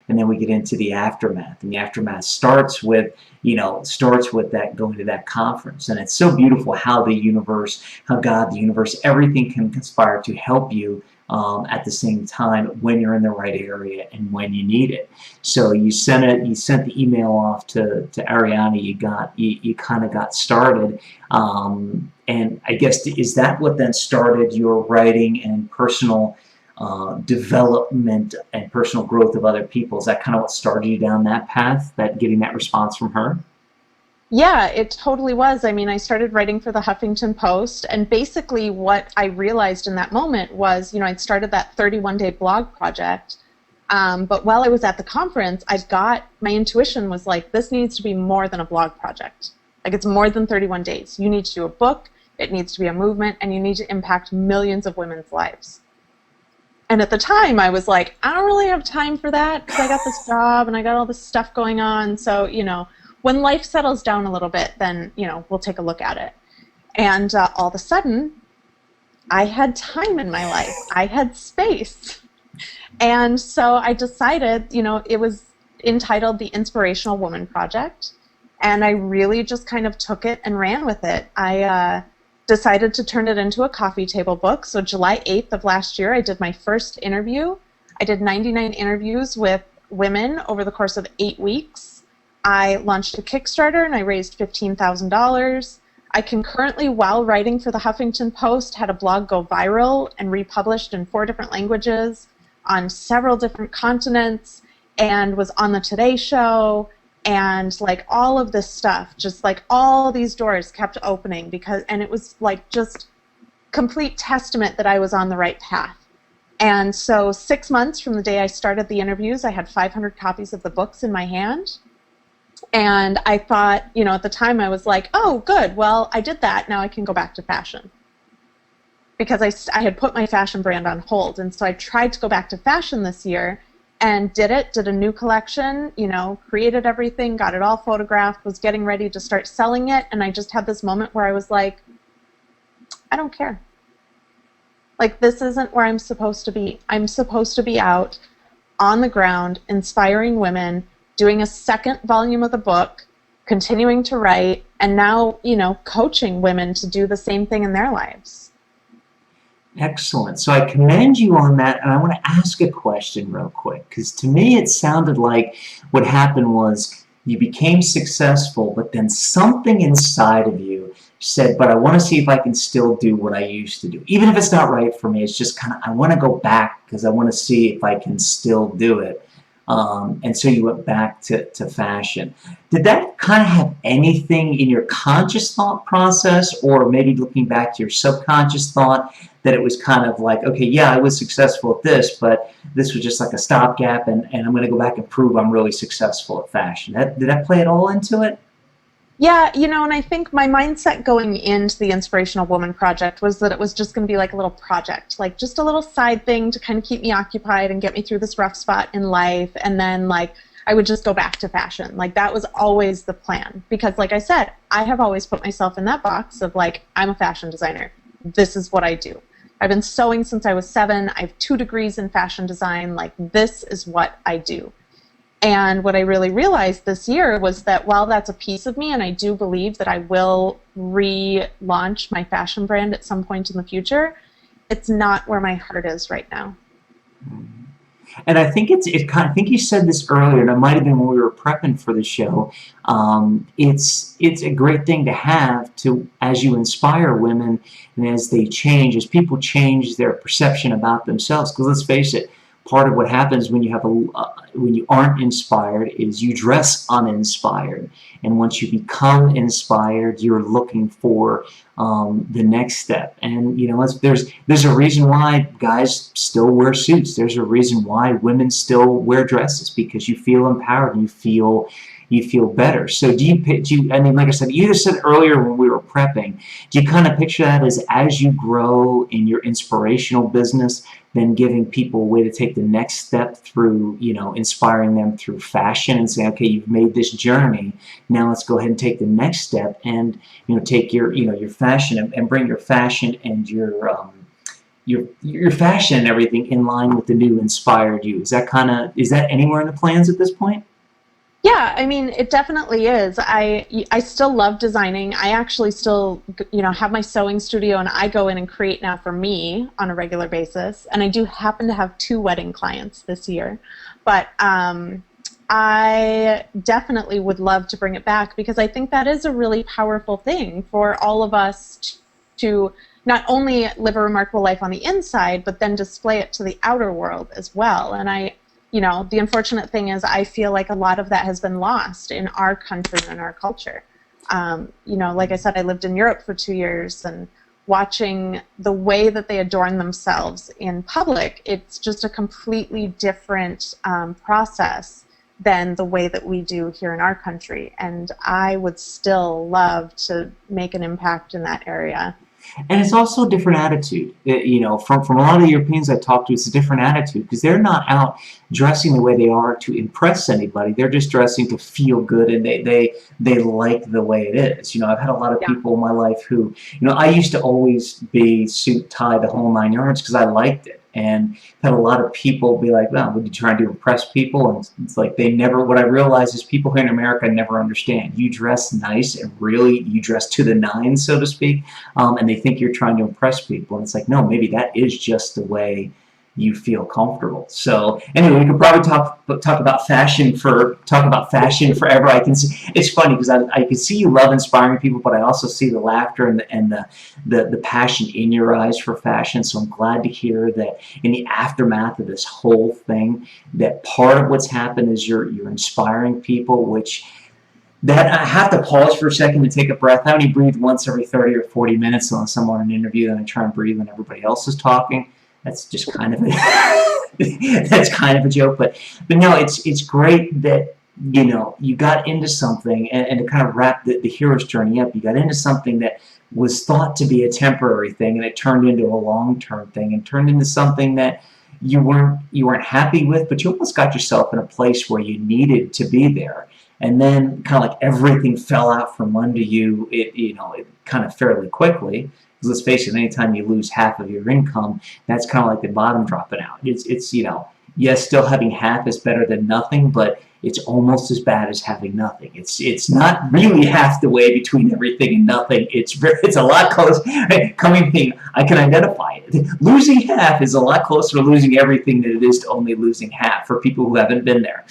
and then we get into the aftermath. And the aftermath starts with, starts with that going to that conference. And it's so beautiful how the universe, how God, the universe, everything can conspire to help you at the same time when you're in the right area and when you need it. So you sent the email off to Ariana. You kind of got started, and I guess is that what then started your writing and personal development and personal growth of other people? Is that kind of what started you down that path, that getting that response from her? Yeah, it totally was. I mean, I started writing for the Huffington Post, and basically what I realized in that moment was, I'd started that 31-day blog project, but while I was at the conference, my intuition was like, this needs to be more than a blog project. Like, it's more than 31 days. You need to do a book, it needs to be a movement, and you need to impact millions of women's lives. And at the time, I was like, I don't really have time for that because I got this job and I got all this stuff going on, so, when life settles down a little bit, then, we'll take a look at it. And all of a sudden, I had time in my life. I had space. And so I decided, it was entitled The Inspirational Woman Project. And I really just kind of took it and ran with it. I decided to turn it into a coffee table book. So July 8th of last year, I did my first interview. I did 99 interviews with women over the course of 8 weeks. I launched a Kickstarter and I raised $15,000. I concurrently, while writing for the Huffington Post, had a blog go viral and republished in 4 different languages on several different continents, and was on the Today Show, and like all of this stuff, just like all these doors kept opening and it was like just complete testament that I was on the right path. And so 6 months from the day I started the interviews, I had 500 copies of the books in my hand. And I thought, at the time I was like, oh, good, well, I did that, now I can go back to fashion. Because I had put my fashion brand on hold, and so I tried to go back to fashion this year, and did a new collection, created everything, got it all photographed, was getting ready to start selling it, and I just had this moment where I was like, I don't care. Like, this isn't where I'm supposed to be. I'm supposed to be out on the ground, inspiring women, doing a second volume of the book, continuing to write, and now, coaching women to do the same thing in their lives. Excellent. So I commend you on that, and I want to ask a question real quick, because to me it sounded like what happened was you became successful, but then something inside of you said, but I want to see if I can still do what I used to do. Even if it's not right for me, it's just kind of, I want to go back because I want to see if I can still do it. And so you went back to fashion. Did that kind of have anything in your conscious thought process, or maybe looking back to your subconscious thought, that it was kind of like, okay, yeah, I was successful at this, but this was just like a stopgap, and I'm going to go back and prove I'm really successful at fashion. Did that play it all into it? Yeah, and I think my mindset going into the Inspirational Woman Project was that it was just going to be like a little project, like just a little side thing to kind of keep me occupied and get me through this rough spot in life, and then like I would just go back to fashion. Like, that was always the plan, because like I said, I have always put myself in that box of like, I'm a fashion designer. This is what I do. I've been sewing since I was 7. I have 2 degrees in fashion design. Like, this is what I do. And what I really realized this year was that while that's a piece of me, and I do believe that I will relaunch my fashion brand at some point in the future, it's not where my heart is right now. And I think I think you said this earlier, and it might have been when we were prepping for the show. It's a great thing to have as you inspire women, and as they change, as people change their perception about themselves. Because let's face it, part of what happens when you aren't inspired is you dress uninspired, and once you become inspired, you're looking for the next step. And there's a reason why guys still wear suits. There's a reason why women still wear dresses, because you feel empowered and you feel better. So do you, I mean, like I said, you just said earlier when we were prepping, do you kind of picture that as you grow in your inspirational business, then giving people a way to take the next step through, inspiring them through fashion, and saying, okay, you've made this journey, now let's go ahead and take the next step and, take your fashion and bring your fashion and your, your fashion and everything in line with the new inspired you. Is that anywhere in the plans at this point? Yeah, I mean, it definitely is. I still love designing. I actually still, have my sewing studio, and I go in and create now for me on a regular basis. And I do happen to have 2 wedding clients this year, but I definitely would love to bring it back, because I think that is a really powerful thing for all of us to not only live a remarkable life on the inside, but then display it to the outer world as well. And the unfortunate thing is I feel like a lot of that has been lost in our country and our culture. Like I said, I lived in Europe for 2 years, and watching the way that they adorn themselves in public, it's just a completely different process than the way that we do here in our country. And I would still love to make an impact in that area. And it's also a different attitude. From a lot of the Europeans I talk to, it's a different attitude, because they're not out dressing the way they are to impress anybody. They're just dressing to feel good, and they like the way it is. I've had a lot of people in my life who, I used to always be suit, tie, the whole 9 yards, because I liked it. And had a lot of people be like, well, what are you trying to impress people? And it's like what I realize is people here in America never understand. You dress nice, and really you dress to the nines, so to speak, and they think you're trying to impress people. And it's like, no, maybe that is just the way you feel comfortable. So anyway, we could probably talk about fashion forever. I can see, it's funny because I can see you love inspiring people, but I also see the laughter and the passion in your eyes for fashion. So I'm glad to hear that in the aftermath of this whole thing, that part of what's happened is you're inspiring people, which that I have to pause for a second to take a breath. I only breathe once every 30 or 40 minutes unless I'm on an interview, then I try and breathe when everybody else is talking. That's just kind of a joke, but no, it's great that you got into something, and to kind of wrap the hero's journey up, you got into something that was thought to be a temporary thing, and it turned into a long-term thing, and turned into something that you weren't happy with, but you almost got yourself in a place where you needed to be there. And then kind of like everything fell out from under you, it kind of fairly quickly. Because let's face it, anytime you lose half of your income, that's kind of like the bottom dropping out. It's yes, still having half is better than nothing, but it's almost as bad as having nothing. It's not really half the way between everything and nothing. It's a lot closer. I can identify it. Losing half is a lot closer to losing everything than it is to only losing half for people who haven't been there.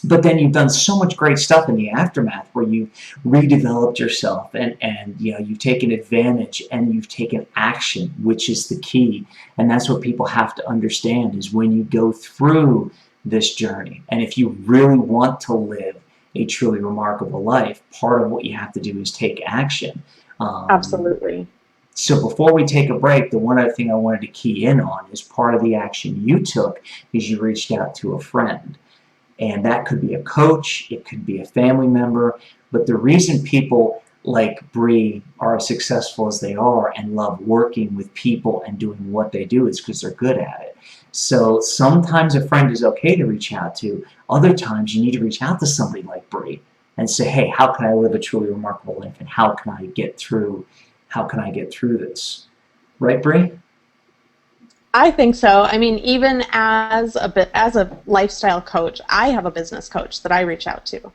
But then you've done so much great stuff in the aftermath where you've redeveloped yourself, and you've taken advantage and you've taken action, which is the key. And that's what people have to understand, is when you go through this journey, and if you really want to live a truly remarkable life, part of what you have to do is take action. Absolutely. So before we take a break, the one other thing I wanted to key in on is part of the action you took is you reached out to a friend. And that could be a coach, it could be a family member, but the reason people like Bri are as successful as they are and love working with people and doing what they do is because they're good at it. So sometimes a friend is okay to reach out to, other times you need to reach out to somebody like Bri and say, hey, how can I live a truly remarkable life, and how can I get through this? Right, Bri? I think so. I mean, even as a lifestyle coach, I have a business coach that I reach out to.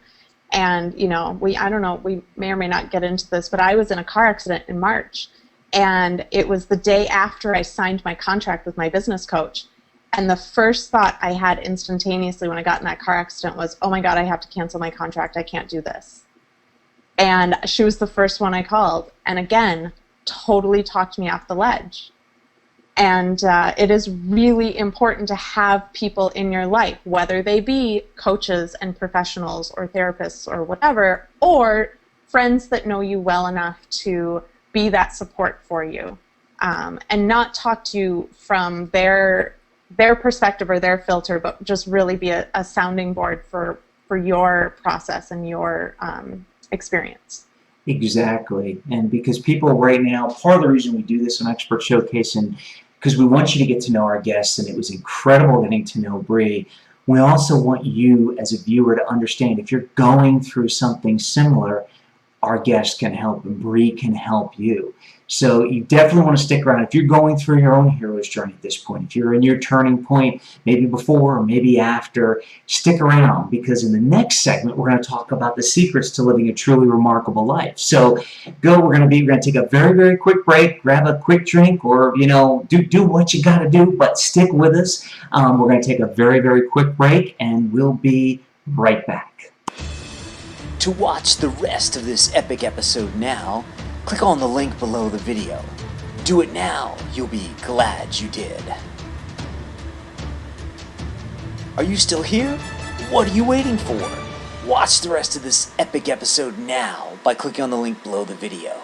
And, I don't know, we may or may not get into this, but I was in a car accident in March. And it was the day after I signed my contract with my business coach. And the first thought I had instantaneously when I got in that car accident was, oh my God, I have to cancel my contract. I can't do this. And she was the first one I called. And again, totally talked me off the ledge. And it is really important to have people in your life, whether they be coaches and professionals or therapists or whatever, or friends that know you well enough to be that support for you, and not talk to you from their perspective or their filter, but just really be a sounding board for your process and your experience. Exactly. And because people right now, part of the reason we do this on Expert Showcase, and because we want you to get to know our guests, and it was incredible getting to know Bri, we also want you as a viewer to understand if you're going through something similar, our guest can help and Bri can help you. So you definitely want to stick around. If you're going through your own hero's journey at this point, if you're in your turning point, maybe before or maybe after, stick around, because in the next segment we're going to talk about the secrets to living a truly remarkable life. So we're going to take a very, very quick break, grab a quick drink, or do what you got to do, but stick with us. We're going to take a very, very quick break, and we'll be right back. To watch the rest of this epic episode now, click on the link below the video. Do it now, you'll be glad you did. Are you still here? What are you waiting for? Watch the rest of this epic episode now by clicking on the link below the video.